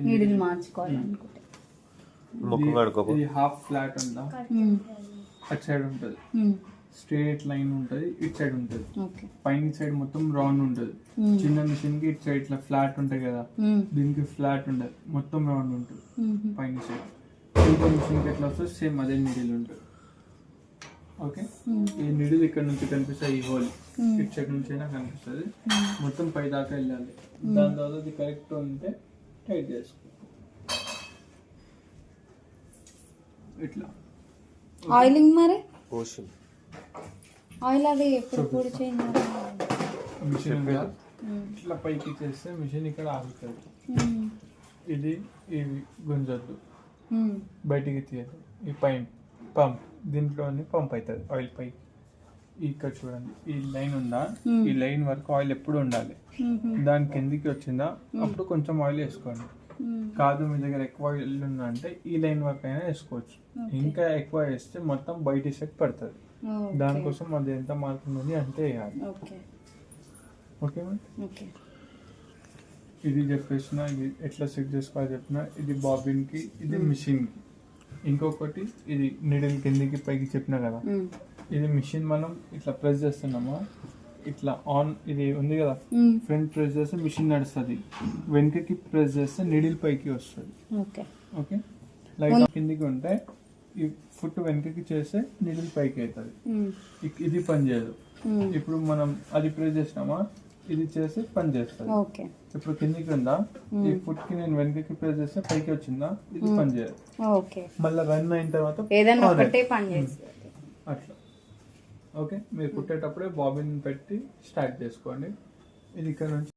Needle మార్చుకోవాలనుకుంటే ఇది half flat ఉందా, అటు సైడ్ ఉంటుంది స్ట్రేట్ లైన్ ఉంటుంది, ఇటు సైడ్ ఉంటుంది. పైన సైడ్ మొత్తం రౌండ్ ఉంటుంది. చిన్న మిషన్ కి ఇటు సైడ్ ఇట్లా ఫ్లాట్ ఉంటాయి కదా, దీనికి ఫ్లాట్ ఉండదు, మొత్తం రౌండ్ ఉంటుంది పైన సైడ్. ఇంకో మిషన్ కి ఎట్లా వస్తుంది సేమ్ అదే నీడిల్ ఉంటుంది. ఓకే, ఈ నీడిల్ ఇక్కడ నుంచి కనిపిస్తుంది, ఈ హోల్ ఇటు సైడ్ నుంచి అయినా కనిపిస్తుంది. మొత్తం పై దాకా వెళ్ళాలి. దాని తర్వాత అది కరెక్ట్ ఉంటే టైట్ చేసుకో ఇట్లా. ఆయిలింగ్ మరి పోషన్ ఆయిల్ అది ఎప్పుడు పొడి చేయండి. మిషన్ ఇట్లా పైకి చేస్తే మిషన్ ఇక్కడ ఆగుతుంది. ఇది ఇవి గుంజొద్దు, బయటికి తీయదు. ఈ పైన పంప్, దీంట్లోని పంప్ అవుతుంది ఆయిల్ పైకి. ఇక్కడ చూడండి ఈ లైన్ ఉందా, ఈ లైన్ వరకు ఆయిల్ ఎప్పుడు ఉండాలి. దాని కిందికి వచ్చిందా అప్పుడు కొంచెం ఆయిల్ వేసుకోండి. కాదు మీ దగ్గర ఎక్కువ ఆయిల్ ఉందా అంటే ఈ లైన్ వరకు అయినా వేసుకోవచ్చు. ఇంకా ఎక్కువ వేస్తే మొత్తం బయట సెట్ పడుతుంది. దానికోసం అది ఎంత మారుతుంది అంతే వేయాలి. ఓకే మేడం, ఇది చెప్పేసిన, ఇది ఎట్లా సెట్ చేసుకోవాలి చెప్పిన. ఇది బాబిన్ కి, ఇది మిషన్ కి. ఇంకొకటి ఇది నీడిల్ కిందికి పైకి చెప్పినా కదా, ఇది మిషన్ మనం ఇట్లా ప్రెస్ చేస్తున్నామా, ఇట్లా ఆన్ ఇది ఉంది కదా, ఫ్రంట్ ప్రెస్ చేస్తే మిషన్ నడుస్తుంది, వెనుకకి ప్రెస్ చేస్తే నీడిల్ పైకి వస్తుంది. ఓకే, లైట్ కిందికి ఉంటే ఈ ఫుట్ వెనకకి చేస్తే నీడిల్ పైకి అవుతుంది. ఇది పని చేయదు. ఇప్పుడు మనం అది ప్రెస్ చేసినామా, ఇది చేసి పని చేస్తుంది. ఇప్పుడు కిందికి ఉందా, ఈ ఫుట్ కి నేను వెనకకి ప్రెస్ చేస్తే పైకి వచ్చిందా, ఇది పని చేయదు. మళ్ళీ రన్ అయిన తర్వాత అట్లా. ఓకే, మీరు కుట్టేటప్పుడే బాబిన్ పెట్టి స్టార్ట్ చేసుకోండి. ఇది ఇక్కడ నుంచి